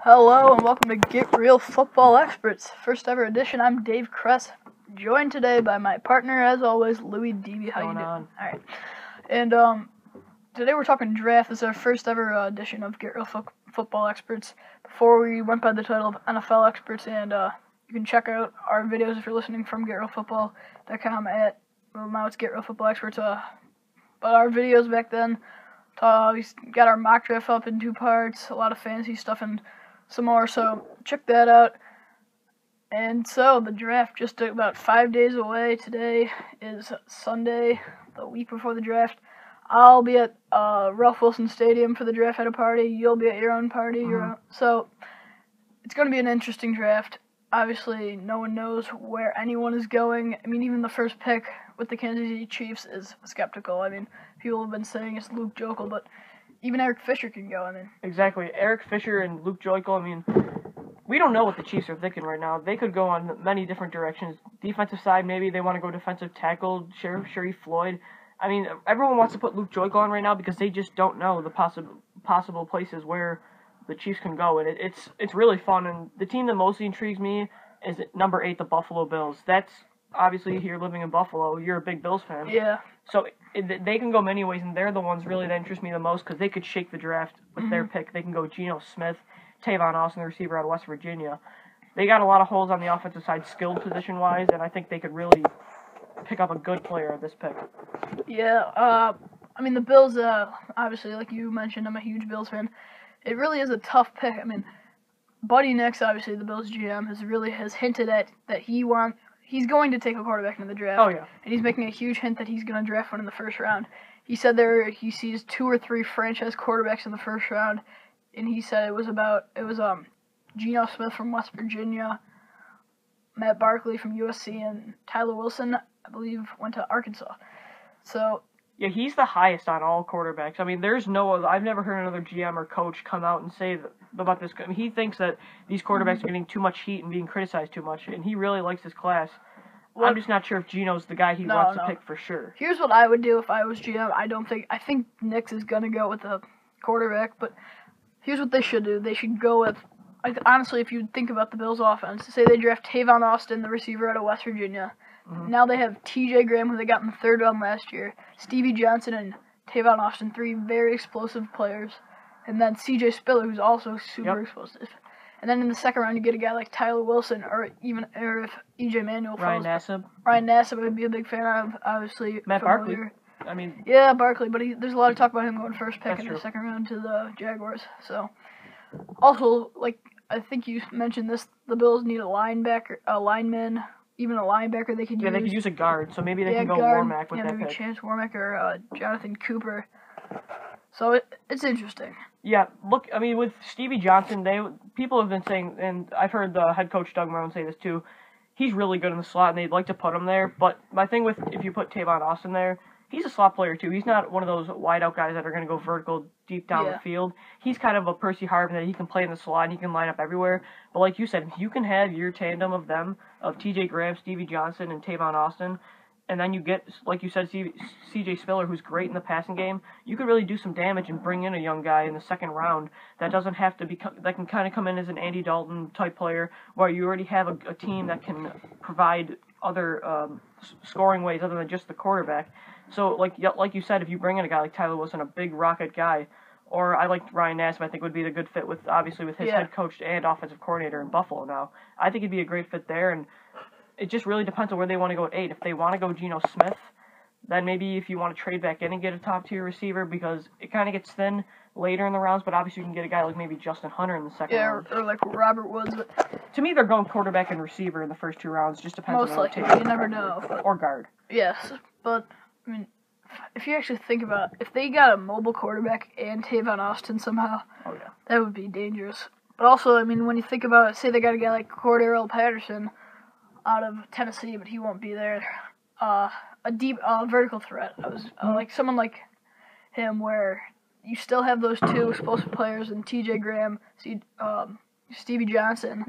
Hello and welcome to Get Real Football Experts, first ever edition. I'm Dave Kress, joined today by my partner, as always, Louis Deeby. How you doing? All right. And today we're talking draft. This is our first ever edition of Get Real Football Experts. Before we went by the title of NFL Experts, and you can check out our videos if you're listening from GetRealFootball.com now it's Get Real Football Experts. But our videos back then, we got our mock draft up in 2 parts, a lot of fantasy stuff and some more, so check that out. And so the draft just about 5 days away. Today is Sunday, the week before the draft. I'll be at Ralph Wilson Stadium for the draft at a party. You'll be at your own party. So it's going to be an interesting draft. Obviously, no one knows where anyone is going. I mean, even the first pick with the Kansas City Chiefs is skeptical. I mean, people have been saying it's Luke Joeckel, but even Eric Fisher can go. I mean, exactly. Eric Fisher and Luke Joeckel. I mean, we don't know what the Chiefs are thinking right now. They could go on many different directions. Defensive side, maybe they want to go defensive tackle, Sharif Floyd. I mean, everyone wants to put Luke Joeckel on right now because they just don't know the possible places where the Chiefs can go, and it's really fun. And the team that mostly intrigues me is number 8, the Buffalo Bills. That's obviously, you're living in Buffalo, you're a big Bills fan. Yeah. So they can go many ways, and they're the ones really that interest me the most because they could shake the draft with their pick. They can go Geno Smith, Tavon Austin, the receiver out of West Virginia. They got a lot of holes on the offensive side, skilled position-wise, and I think they could really pick up a good player at this pick. Yeah. I mean, the Bills, obviously, like you mentioned, I'm a huge Bills fan. It really is a tough pick. I mean, Buddy Nix, obviously the Bills GM, has hinted at that he's going to take a quarterback in the draft. Oh yeah. And he's making a huge hint that he's going to draft one in the first round. He said he sees 2 or 3 franchise quarterbacks in the first round, and he said it was Geno Smith from West Virginia, Matt Barkley from USC, and Tyler Wilson, I believe, went to Arkansas. So. Yeah, he's the highest on all quarterbacks. I mean, I've never heard another GM or coach come out and say about this. I mean, he thinks that these quarterbacks are getting too much heat and being criticized too much, and he really likes this class. Well, I'm just not sure if Geno's the guy he wants to pick for sure. Here's what I would do if I was GM. I think Nix is going to go with a quarterback, but here's what they should do. They should go with, honestly, if you think about the Bills' offense, say they draft Tavon Austin, the receiver out of West Virginia. Now they have T.J. Graham, who they got in the 3rd round last year, Stevie Johnson, and Tavon Austin, 3 very explosive players, and then C.J. Spiller, who's also super explosive. And then in the 2nd round, you get a guy like Tyler Wilson, or if E.J. Manuel falls. Ryan Nassib would be a big fan of, obviously. Matt Barkley. Yeah, Barkley, but there's a lot of talk about him going first pick in the 2nd round to the Jaguars. So, also, I think you mentioned this, the Bills need a lineman. Even a linebacker they could use. Yeah, they could use a guard, so maybe they can go Warmack with that pick. Maybe Chance Warmack or Jonathan Cooper. So it's interesting. Yeah, look, I mean, with Stevie Johnson, people have been saying, and I've heard the head coach Doug Marrone say this too, he's really good in the slot, and they'd like to put him there. But my thing with, if you put Tavon Austin there, he's a slot player too. He's not one of those wide-out guys that are going to go vertical deep down the field. He's kind of a Percy Harvin that he can play in the slot and he can line up everywhere. But like you said, if you can have your tandem of T.J. Graham, Stevie Johnson, and Tavon Austin, and then you get, like you said, C.J. Spiller, who's great in the passing game, you could really do some damage and bring in a young guy in the 2nd round that doesn't have to that can kind of come in as an Andy Dalton type player, where you already have a team that can provide other scoring ways other than just the quarterback. So, like you said, if you bring in a guy like Tyler Wilson, a big rocket guy, or I like Ryan Nassib, I think would be the good fit with his head coach and offensive coordinator in Buffalo now. I think it'd be a great fit there, and it just really depends on where they want to go at 8. If they want to go Geno Smith, then maybe if you want to trade back in and get a top-tier receiver, because it kind of gets thin later in the rounds, but obviously you can get a guy like maybe Justin Hunter in the 2nd round. Yeah, or like Robert Woods. To me, they're going quarterback and receiver in the first 2 rounds. Just depends on the rotation. Most likely, you never know. Or guard. Yes, but, I mean, if you actually think about it, if they got a mobile quarterback and Tavon Austin somehow, that would be dangerous. But also, I mean, when you think about it, say they got a guy like Cordarrelle Patterson out of Tennessee, but he won't be there. A deep vertical threat. Like someone like him, where you still have those 2 explosive players in T.J. Graham, Stevie Johnson,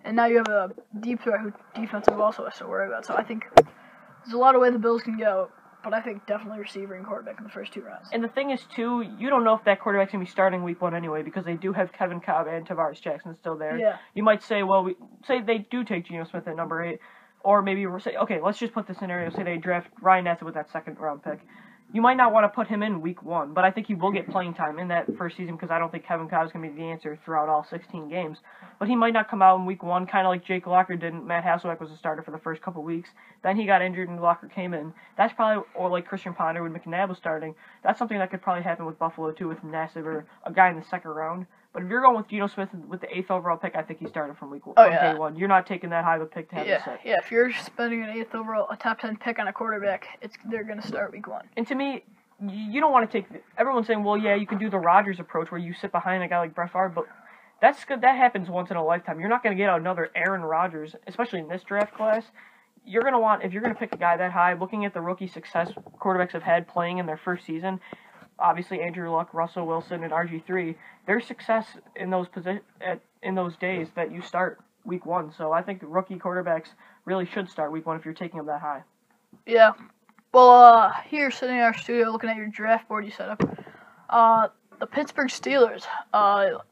and now you have a deep threat who defensive also has to worry about. So I think there's a lot of ways the Bills can go. but I think definitely receiver and quarterback in the first 2 rounds. And the thing is, too, you don't know if that quarterback's going to be starting week 1 anyway, because they do have Kevin Cobb and Tavares Jackson still there. Yeah. You might say, well, say they do take Geno Smith at number 8, or maybe say, okay, let's just put the scenario, say they draft Ryan Nassib with that 2nd-round pick. You might not want to put him in week 1, but I think he will get playing time in that first season because I don't think Kevin Cobb is going to be the answer throughout all 16 games. But he might not come out in week 1, kind of like Jake Locker did. Matt Hasselbeck was a starter for the first couple weeks. Then he got injured and Locker came in. That's probably, or like Christian Ponder when McNabb was starting. That's something that could probably happen with Buffalo too, with Nassib or a guy in the 2nd round. But if you're going with Geno Smith with the 8th overall pick, I think he started from day 1. You're not taking that high of a pick to have him sit. Yeah, if you're spending an 8th overall, a top 10 pick on a quarterback, they're going to start week 1. And to me, you don't want to take. Everyone's saying, well, yeah, you can do the Rodgers approach where you sit behind a guy like Brett Favre, but that's good. That happens once in a lifetime. You're not going to get another Aaron Rodgers, especially in this draft class. You're going to want, if you're going to pick a guy that high, looking at the rookie success quarterbacks have had playing in their first season, obviously Andrew Luck, Russell Wilson, and RG3, their success in those in those days that you start week 1. So I think rookie quarterbacks really should start week 1 if you're taking them that high. Yeah. Well, here sitting in our studio looking at your draft board you set up, the Pittsburgh Steelers,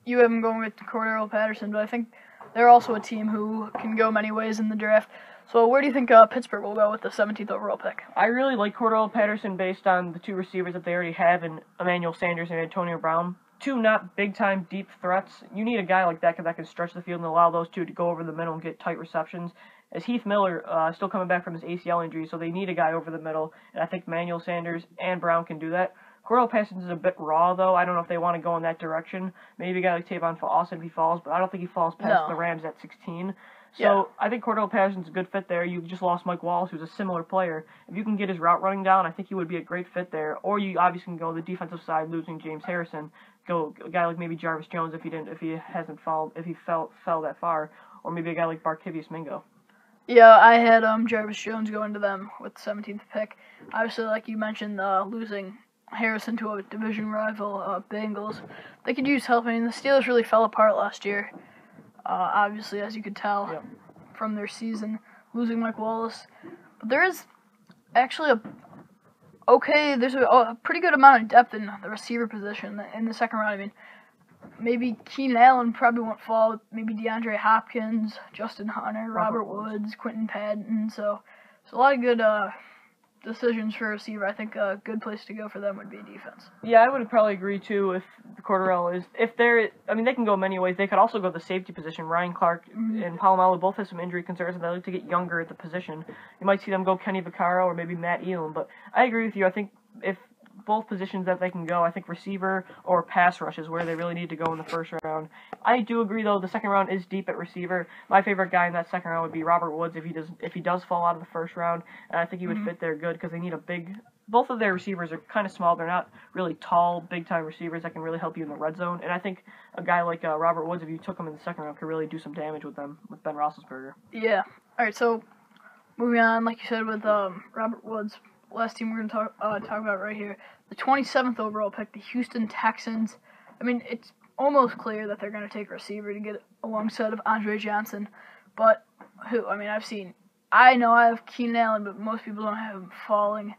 you have them going with Cordero Patterson, but I think they're also a team who can go many ways in the draft. So where do you think Pittsburgh will go with the 17th overall pick? I really like Cordero Patterson based on the 2 receivers that they already have in Emmanuel Sanders and Antonio Brown. 2 not big-time deep threats. You need a guy like that that can stretch the field and allow those 2 to go over the middle and get tight receptions. As Heath Miller still coming back from his ACL injury, so they need a guy over the middle, and I think Emmanuel Sanders and Brown can do that. Cordero Patterson is a bit raw, though. I don't know if they want to go in that direction. Maybe a guy like Tavon Austin if he falls, but I don't think he falls past the Rams at 16. So I think Cordero Patterson's a good fit there. You just lost Mike Wallace, who's a similar player. If you can get his route running down, I think he would be a great fit there. Or you obviously can go the defensive side, losing James Harrison. Go a guy like maybe Jarvis Jones if he fell that far, or maybe a guy like Barkevious Mingo. Yeah, I had Jarvis Jones going to them with the 17th pick. Obviously, like you mentioned, losing Harrison to a division rival, Bengals. They could use help. I mean, the Steelers really fell apart last year. Obviously, as you could tell from their season, losing Mike Wallace. But there is actually there's a pretty good amount of depth in the receiver position in the 2nd round. I mean, maybe Keenan Allen probably won't fall. Maybe DeAndre Hopkins, Justin Hunter, Robert Woods, Quentin Patton. So it's a lot of good decisions for a receiver. I think a good place to go for them would be defense. Yeah, I would probably agree too if Cordero is, they can go many ways. They could also go the safety position. Ryan Clark and Polamalu both have some injury concerns and they like to get younger at the position. You might see them go Kenny Vaccaro or maybe Matt Elam, but I agree with you. I think if both positions that they can go, I think receiver or pass rush is where they really need to go in the 1st round. I do agree though, the 2nd round is deep at receiver. My favorite guy in that 2nd round would be Robert Woods if he does fall out of the 1st round, and I think he would fit there good because they need both of their receivers are kind of small. They're not really tall, big-time receivers that can really help you in the red zone, and I think a guy like Robert Woods, if you took him in the 2nd round, could really do some damage with them, with Ben Roethlisberger. Yeah. All right, so moving on, like you said, with Robert Woods, last team we're going to talk about right here, the 27th overall pick, the Houston Texans. I mean, it's almost clear that they're going to take a receiver to get alongside of Andre Johnson, but who? I mean, I know I have Keenan Allen, but most people don't have him falling.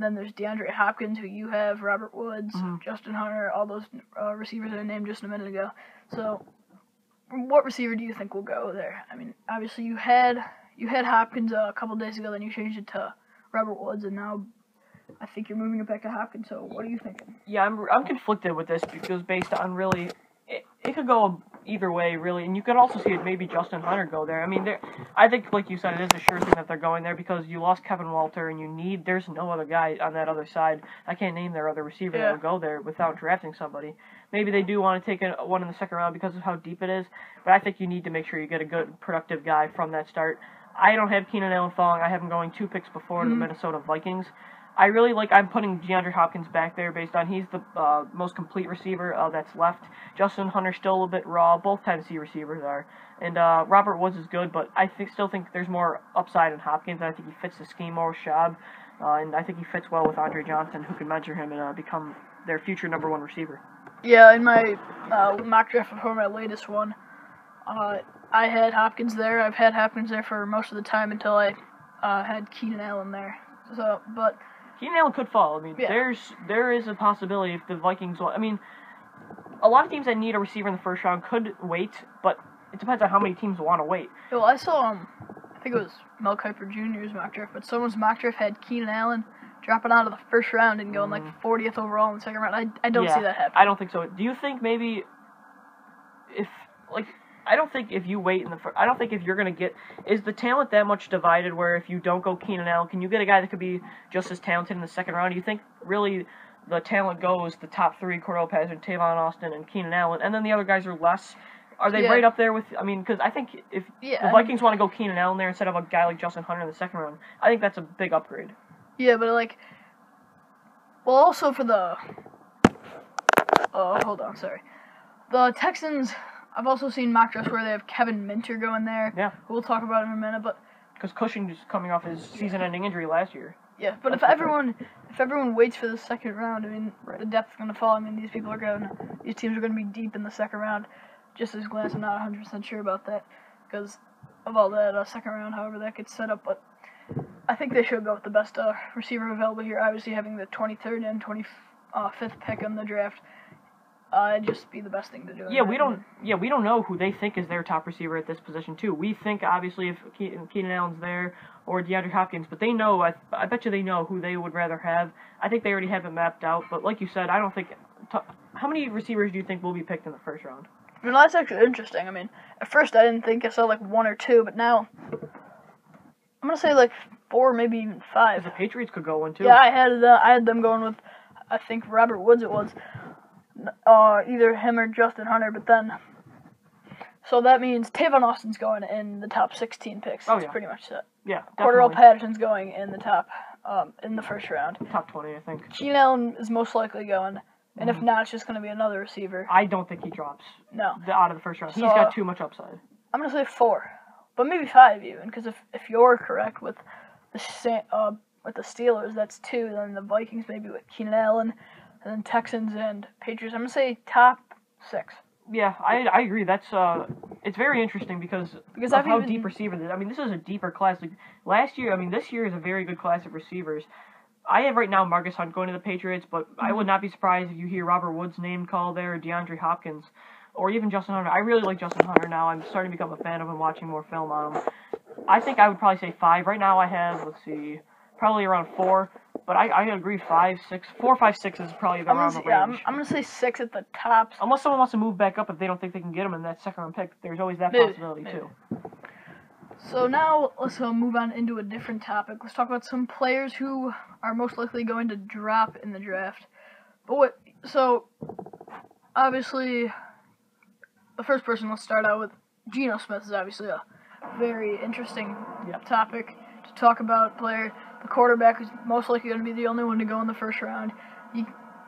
Then there's DeAndre Hopkins, who you have, Robert Woods, Justin Hunter, all those receivers I named just a minute ago. So, what receiver do you think will go there? I mean, obviously you had Hopkins a couple days ago, then you changed it to Robert Woods, and now I think you're moving it back to Hopkins. So, what are you thinking? Yeah, I'm conflicted with this because based on really, it could go either way, really, and you could also see it maybe Justin Hunter go there. I mean, I think, like you said, it is a sure thing that they're going there because you lost Kevin Walter, and there's no other guy on that other side. I can't name their other receiver that would go there without drafting somebody. Maybe they do want to take one in the 2nd round because of how deep it is, but I think you need to make sure you get a good, productive guy from that start. I don't have Keenan Allen falling. I have him going 2 picks before the Minnesota Vikings. I'm putting DeAndre Hopkins back there based on he's the most complete receiver that's left. Justin Hunter's still a little bit raw. Both Tennessee receivers are. And Robert Woods is good, but I still think there's more upside in Hopkins. I think he fits the scheme more with Schaub. And I think he fits well with Andre Johnson, who can mentor him and become their future number 1 receiver. Yeah, in my mock draft before my latest one, I had Hopkins there. I've had Hopkins there for most of the time until I had Keenan Allen there. So, but Keenan Allen could fall. I mean, yeah. there is a possibility if the Vikings. I mean, a lot of teams that need a receiver in the first round could wait, but it depends on how many teams want to wait. Well, I saw I think it was Mel Kiper Jr.'s mock draft, but someone's mock draft had Keenan Allen dropping out of the first round and going like 40th overall in the second round. I don't see that happening. I don't think so. Do you think maybe I don't think if you wait I don't think if you're going to get, is the talent that much divided where if you don't go Keenan Allen, can you get a guy that could be just as talented in the second round? Do you think really the talent goes the top three, Cordell Patterson, Tavon Austin, and Keenan Allen, and then the other guys are less? Are they right up there with, I mean, because I think if the Vikings want to go Keenan Allen there instead of a guy like Justin Hunter in the second round, I think that's a big upgrade. Yeah, but well, also for the, hold on, sorry. The Texans, I've also seen mock drafts where they have Kevin Minter going there. Yeah. Who we'll talk about in a minute, but. Because Cushing is coming off his season-ending injury last year. Yeah, but if everyone waits for the second round, I mean, the depth's going to fall. I mean, these teams are going to be deep in the second round. Just as glance, I'm not 100% sure about that because of all that second round, however that gets set up. But I think they should go with the best receiver available here. Obviously, having the 23rd and 25th pick in the draft, it'd just be the best thing to do. Yeah, we don't know who they think is their top receiver at this position too. We think obviously if Keenan Allen's there or DeAndre Hopkins, but they know. I bet you they know who they would rather have. I think they already have it mapped out. But like you said, I don't think. How many receivers do you think will be picked in the first round? Well, that's actually interesting. I mean, at first I didn't think I saw like 1 or 2, but now I'm gonna say like 4, maybe even 5. The Patriots could go 1 too. Yeah, I had them going with, I think Robert Woods it was, either him or Justin Hunter. But then, so that means Tavon Austin's going in the top 16 picks. It's pretty much set. Yeah, Cordell Patterson's going in the top, in the first round. Top 20, I think. Keenan Allen is most likely going. And if not, it's just going to be another receiver. I don't think he drops. No. Out of the first round. He's got too much upside. I'm going to say 4. But maybe 5 even. Because if you're correct with the Steelers, that's 2. Then the Vikings maybe with Keenan Allen. And then Texans and Patriots. I'm going to say top 6. Yeah, I agree. That's it's very interesting because of how deep receiver this is. I mean, this is a deeper class. Like, this year is a very good class of receivers. I have right now Marcus Hunt going to the Patriots, but I would not be surprised if you hear Robert Woods' name called there, or DeAndre Hopkins, or even Justin Hunter. I really like Justin Hunter now. I'm starting to become a fan of him, watching more film on him. I think I would probably say 5. Right now I have, probably around 4, but I agree 5, 6. 4, 5, 6 is probably around the range. Yeah, I'm going to say 6 at the tops. Unless someone wants to move back up if they don't think they can get him in that second-round pick. There's always that possibility, too. So now let's move on into a different topic. Let's talk about some players who are most likely going to drop in the draft. So obviously, the first person let's start out with, Geno Smith is obviously a very interesting topic to talk about. Player, the quarterback is most likely going to be the only one to go in the first round.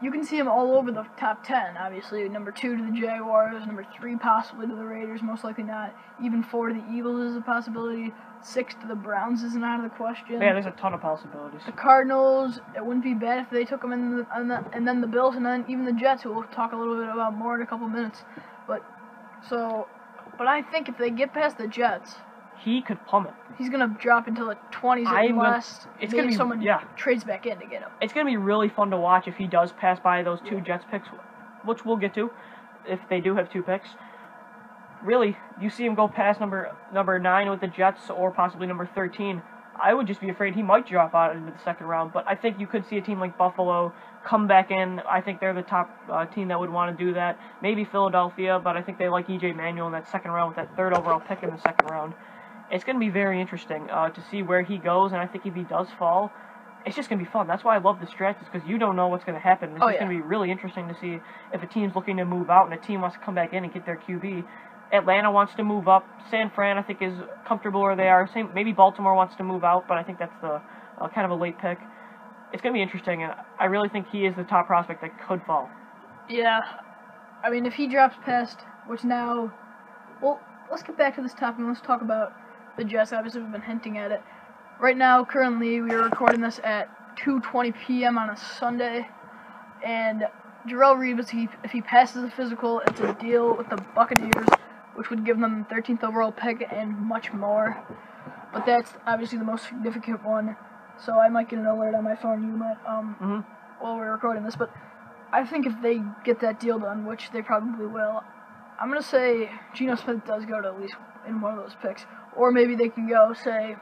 You can see him all over the top 10, obviously. Number 2 to the Jaguars, number 3 possibly to the Raiders, most likely not. Even 4 to the Eagles is a possibility. 6 to the Browns isn't out of the question. Yeah, there's a ton of possibilities. The Cardinals, it wouldn't be bad if they took him and then the Bills, and then even the Jets, who we'll talk a little bit about more in a couple minutes. But I think if they get past the Jets, he could plummet. He's going to drop into the 20s unless someone trades back in to get him. It's going to be really fun to watch if he does pass by those 2 Jets picks, which we'll get to, if they do have 2 picks. Really, you see him go past number 9 with the Jets or possibly number 13. I would just be afraid he might drop out into the second round, but I think you could see a team like Buffalo come back in. I think they're the top team that would want to do that. Maybe Philadelphia, but I think they like E.J. Manuel in that second round with that 3rd overall pick in the second round. It's going to be very interesting to see where he goes, and I think if he does fall, it's just going to be fun. That's why I love this draft, is because you don't know what's going to happen. It's just going to be really interesting to see if a team's looking to move out and a team wants to come back in and get their QB. Atlanta wants to move up. San Fran, I think, is comfortable where they are. Maybe Baltimore wants to move out, but I think that's the kind of a late pick. It's going to be interesting, and I really think he is the top prospect that could fall. Yeah. I mean, if he drops past, which now... Well, let's get back to this topic and let's talk about the Jets. Obviously, we've been hinting at it. Right now, currently, we are recording this at 2:20 p.m. on a Sunday, and Jarrell Reed, if he passes the physical, it's a deal with the Buccaneers, which would give them the 13th overall pick and much more. But that's obviously the most significant one. so I might get an alert on my phone. You might, while we're recording this. But I think if they get that deal done, which they probably will, I'm going to say Geno Smith does go to at least in one of those picks. Or maybe they can go, say,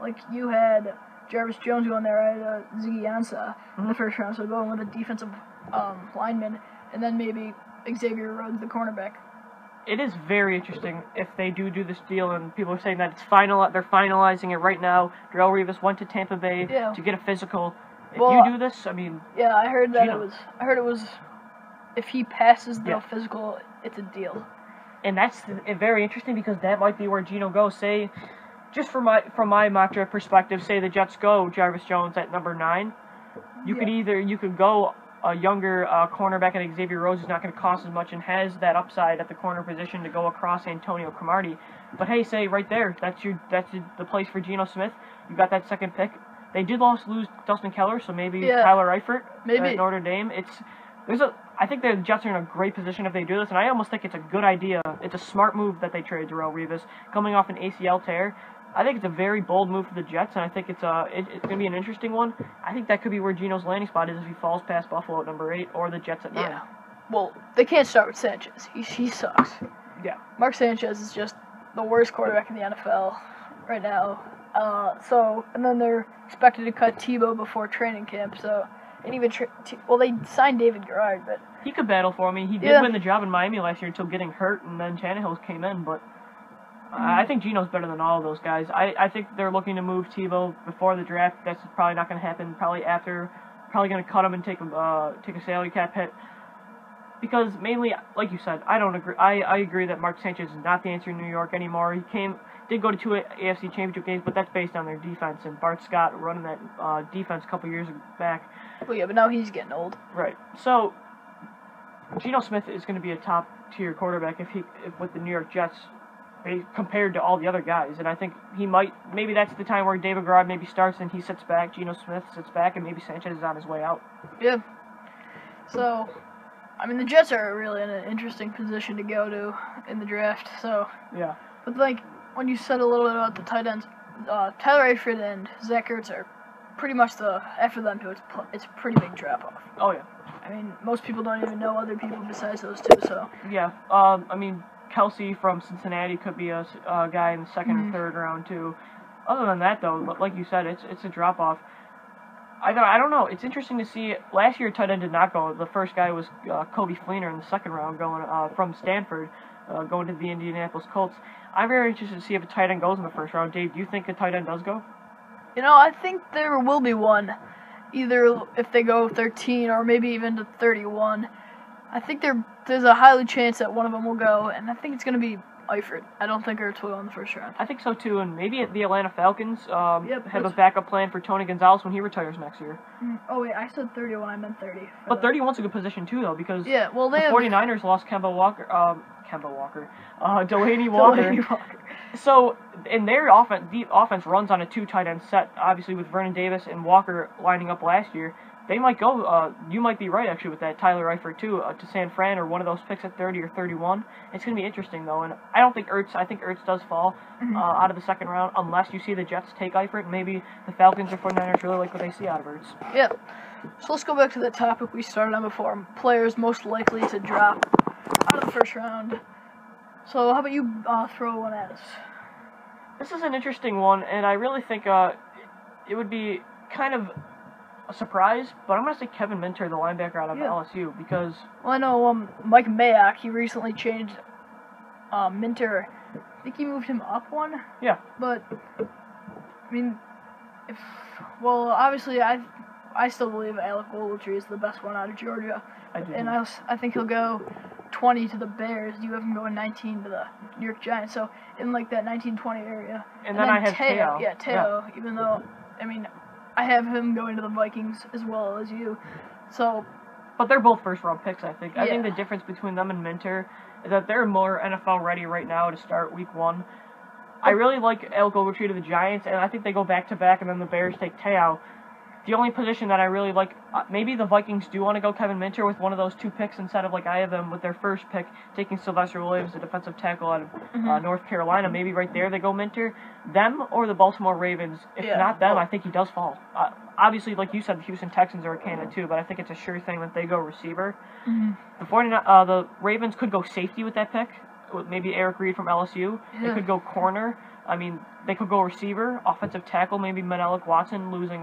like you had Jarvis Jones going there, I had Ziggy Ansah in the first round, so going with a defensive lineman, and then maybe Xavier Rhodes, the cornerback. It is very interesting if they do this deal, and people are saying that it's final. They're finalizing it right now. Darrelle Revis went to Tampa Bay to get a physical. If you do this, I mean, yeah, I heard that I heard it was. If he passes the physical, it's a deal. And that's very interesting because that might be where Geno goes. Say, just from my mock draft perspective, say the Jets go Jarvis Jones at number 9. You could go a younger cornerback at Xavier Rhodes who's not going to cost as much and has that upside at the corner position to go across Antonio Cromartie. But hey, say right there, that's the place for Geno Smith. You got that second pick. They did lose Dustin Keller, so maybe Tyler Eifert at Notre Dame. I think the Jets are in a great position if they do this, and I almost think it's a good idea. It's a smart move that they traded Darrelle Revis coming off an ACL tear. I think it's a very bold move for the Jets, and I think it's going to be an interesting one. I think that could be where Geno's landing spot is if he falls past Buffalo at number 8 or the Jets at 9. Yeah. Well, they can't start with Sanchez. He sucks. Yeah. Mark Sanchez is just the worst quarterback in the NFL right now. And then they're expected to cut Tebow before training camp. So, and even they signed David Garrard, but he could battle for me. He did win the job in Miami last year until getting hurt, and then Tannehill came in, but. I think Geno's better than all of those guys. I think they're looking to move Tebow before the draft. That's probably not going to happen. Probably after. Probably going to cut him and take a salary cap hit. Because mainly, like you said, I don't agree. I agree that Mark Sanchez is not the answer in New York anymore. He did go to 2 AFC Championship games, but that's based on their defense and Bart Scott running that defense a couple years back. Well, yeah, but now he's getting old. Right. So Geno Smith is going to be a top tier quarterback if with the New York Jets. Compared to all the other guys, and I think maybe that's the time where David Garrard maybe starts and he sits back, Geno Smith sits back, and maybe Sanchez is on his way out. Yeah. So, I mean, the Jets are really in an interesting position to go to in the draft. So. Yeah. But like when you said a little bit about the tight ends, Tyler Eifert and Zach Ertz are pretty much after them too. It's a pretty big drop off. Oh yeah. I mean, most people don't even know other people besides those two. So. Yeah. I mean. Kelsey from Cincinnati could be a guy in the second or third round too. Other than that, though, like you said, it's a drop off. I don't know. It's interesting to see. Last year, tight end did not go. The first guy was Kobe Fleener in the second round, going from Stanford, going to the Indianapolis Colts. I'm very interested to see if a tight end goes in the first round. Dave, do you think a tight end does go? I think there will be one, either if they go 13 or maybe even to 31. I think there's a highly chance that one of them will go, and I think it's going to be Eifert. I don't think Ertz will go in the first round. I think so too, and maybe the Atlanta Falcons have a backup plan for Tony Gonzalez when he retires next year. Oh wait, I said 31, I meant 30. But 31's a good position too, though, because the 49ers lost Delaney Walker. So, in their offense runs on a 2 tight end set, obviously with Vernon Davis and Walker lining up last year. They might go, you might be right actually with that Tyler Eifert too, to San Fran or one of those picks at 30 or 31. It's going to be interesting though, and I think Ertz does fall out of the second round unless you see the Jets take Eifert, and maybe the Falcons or 49ers really like what they see out of Ertz. Yeah. So let's go back to the topic we started on before, players most likely to drop out of the first round. So how about you throw one at us? This is an interesting one, and I really think it would be kind of a surprise, but I'm going to say Kevin Minter, the linebacker out of LSU, because... Well, I know Mike Mayock, he recently changed Minter. I think he moved him up one. Yeah. But, I mean, obviously, I still believe Alec Ogletree is the best one out of Georgia. I do. And I think he'll go 20 to the Bears. You have him going 19 to the New York Giants. So, in, like, that 19-20 area. And then I have Teo. Yeah, Teo, even though, I mean... I have him going to the Vikings as well as you. So, but they're both first-round picks, I think. I think the difference between them and Minter is that they're more NFL-ready right now to start Week 1. I really like Alec Ogletree to the Giants, and I think they go back-to-back, and then the Bears take Teo. The only position that I really like, maybe the Vikings do want to go Kevin Minter with one of those 2 picks instead of like I have them with their first pick taking Sylvester Williams, the defensive tackle out of North Carolina. Maybe right there they go Minter. Them or the Baltimore Ravens. If not them, I think he does fall. Obviously, like you said, the Houston Texans are a candidate too, but I think it's a sure thing that they go receiver. The Ravens could go safety with that pick. Maybe Eric Reed from LSU. They could go corner. I mean, they could go receiver, offensive tackle, maybe Menelik Watson losing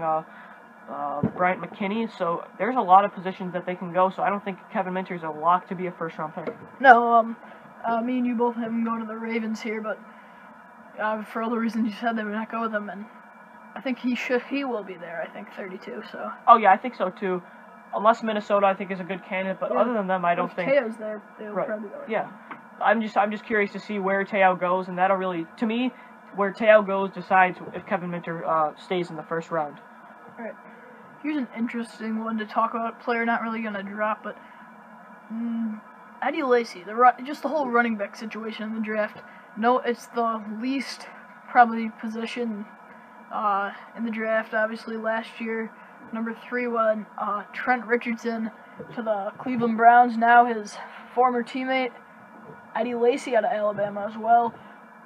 Bryant McKinney. So there's a lot of positions that they can go. So I don't think Kevin Minter is a lock to be a first-round pick. No, me and you both have him go to the Ravens here, but for all the reasons you said, they would not go with him, and I think he will be there. I think 32. So. Oh yeah, I think so too. Unless Minnesota, I think is a good candidate, but other than them, I don't think. If Teo's there, they'll probably go. Yeah, I'm just curious to see where Teo goes, and that'll really, to me, where Teo goes decides if Kevin Minter stays in the first round. All right. Here's an interesting one to talk about. Player not really going to drop, but Eddie Lacy, just the whole running back situation in the draft. No, it's the least probably position in the draft. Obviously, last year, number 3 went Trent Richardson to the Cleveland Browns. Now his former teammate Eddie Lacy out of Alabama as well.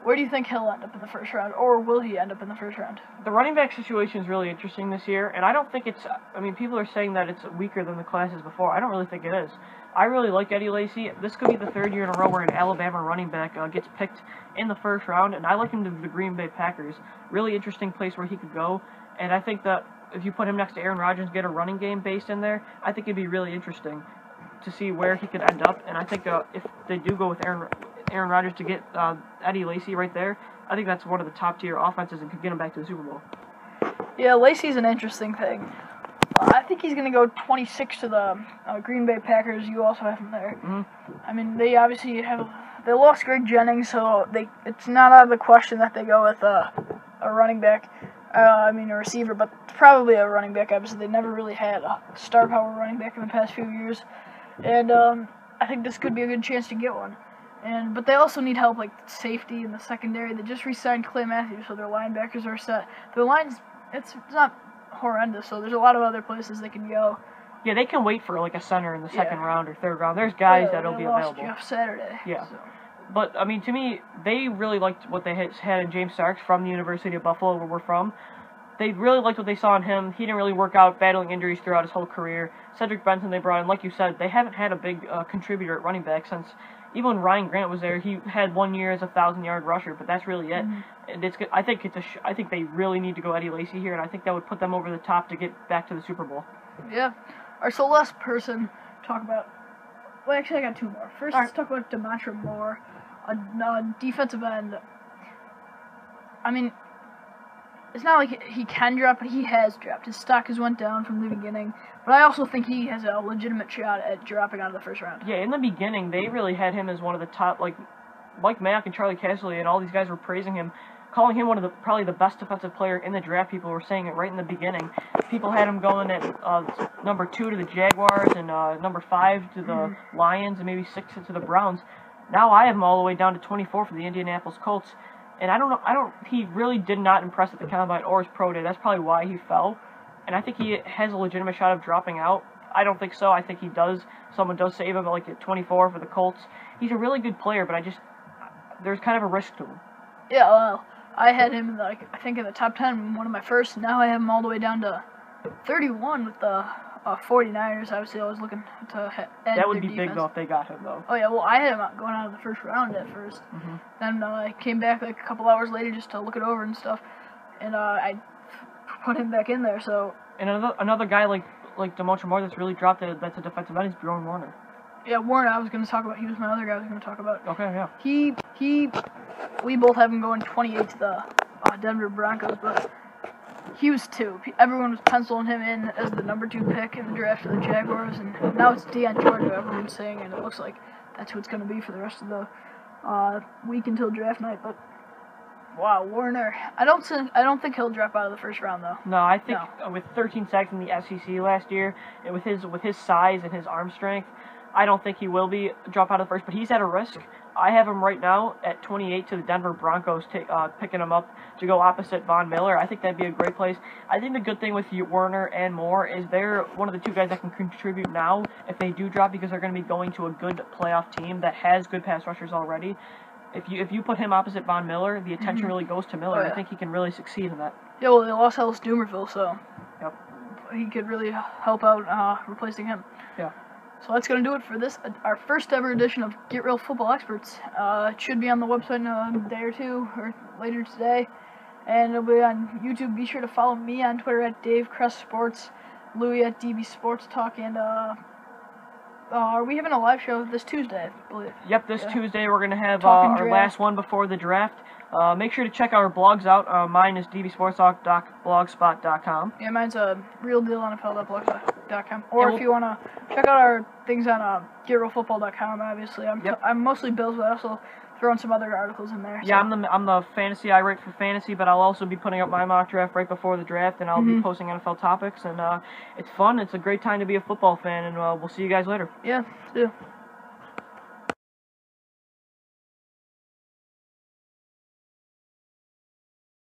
Where do you think he'll end up in the first round, or will he end up in the first round? The running back situation is really interesting this year, and I don't think it's, I mean, people are saying that it's weaker than the classes before. I don't really think it is. I really like Eddie Lacy. This could be the 3rd year in a row where an Alabama running back gets picked in the first round, and I like him to the Green Bay Packers. Really interesting place where he could go, and I think that if you put him next to Aaron Rodgers and get a running game based in there, I think it'd be really interesting to see where he could end up, and I think if they do go with Aaron Rodgers to get Eddie Lacy right there, I think that's one of the top-tier offenses and could get him back to the Super Bowl. Yeah, Lacy's an interesting thing. I think he's going to go 26 to the Green Bay Packers. You also have him there. I mean, they obviously they lost Greg Jennings, so it's not out of the question that they go with a running back. A receiver, but probably a running back. Obviously, they never really had a star power running back in the past few years, and I think this could be a good chance to get one. But they also need help, like safety in the secondary. They just re-signed Clay Matthews, so their linebackers are set. Their lines, it's not horrendous, so there's a lot of other places they can go. Yeah, they can wait for like a center in the second round or 3rd round. There's guys that'll be available. Jeff Saturday. Yeah. So. But, I mean, to me, they really liked what they had in James Starks from the University of Buffalo, where we're from. They really liked what they saw in him. He didn't really work out, battling injuries throughout his whole career. Cedric Benson they brought in, like you said, they haven't had a big contributor at running back since even when Ryan Grant was there. He had 1 year as a 1,000-yard rusher, but that's really it. And it's good. I think they really need to go Eddie Lacy here, and I think that would put them over the top to get back to the Super Bowl. Yeah. All right, so last person talk about. Well, actually, I got 2 more. First, let's talk about Demontre Moore, a defensive end. I mean, it's not like he can drop, but he has dropped. His stock has went down from the beginning. But I also think he has a legitimate shot at dropping out of the first round. Yeah, in the beginning, they really had him as one of the top, like Mike Mack and Charlie Casserly and all these guys were praising him, calling him one of probably the best defensive player in the draft. People were saying it right in the beginning. People had him going at number 2 to the Jaguars and number 5 to the Lions and maybe 6 to the Browns. Now I have him all the way down to 24 for the Indianapolis Colts. And I don't know, he really did not impress at the Combine or his pro day. That's probably why he fell. And I think he has a legitimate shot of dropping out. I don't think so. I think he does. Someone does save him like at 24 for the Colts. He's a really good player, but there's kind of a risk to him. Yeah, well, I had him in I think in the top 10, one of my first. Now I have him all the way down to 31 with the 49ers. Obviously, I was looking to end that would be defense. Big though if they got him though. Oh yeah, well I had him going out of the first round at first. Then I came back like a couple hours later just to look it over and stuff, and I put him back in there. So and another guy like Demontre Moore that's really dropped that's a defensive end is Bjorn Warner. Yeah, Warren I was going to talk about. He was my other guy I was going to talk about. Okay, yeah. We both have him going 28 to the Denver Broncos, but he was 2. Everyone was penciling him in as the number 2 pick in the draft of the Jaguars, and now it's Deion Jordan, everyone's saying, and it looks like that's who it's going to be for the rest of the week until draft night. But wow, Warner, I don't think he'll drop out of the first round though. No, I think with 13 sacks in the SEC last year, and with his size and his arm strength, I don't think he will drop out of the first. But he's at a risk. I have him right now at 28 to the Denver Broncos, picking him up to go opposite Von Miller. I think that'd be a great place. I think the good thing with Werner and Moore is they're one of the two guys that can contribute now if they do drop, because they're going to be going to a good playoff team that has good pass rushers already. If you put him opposite Von Miller, the attention really goes to Miller. I think he can really succeed in that. Yeah, well, they lost Ellis Dumervil, so yep, he could really help out replacing him. Yeah. So that's going to do it for this, our first ever edition of Get Real Football Experts. It should be on the website in a day or two, or later today. And it'll be on YouTube. Be sure to follow me on Twitter at Dave Crest Sports, Louis at DB Sports Talk, and are we having a live show this Tuesday, I believe? Yep, this Tuesday we're going to have our last one before the draft. Make sure to check our blogs out. Mine is dbsportstalk.blogspot.com. Yeah, mine's realdealnfl.blogspot.com. Or if you want to check out our things on getrealfootball.com, obviously. I'm mostly Bills, but I also throw in some other articles in there. Yeah, so. I'm the fantasy. I write for fantasy, but I'll also be putting up my mock draft right before the draft, and I'll be posting NFL topics. And it's fun. It's a great time to be a football fan, and we'll see you guys later. Yeah, see you.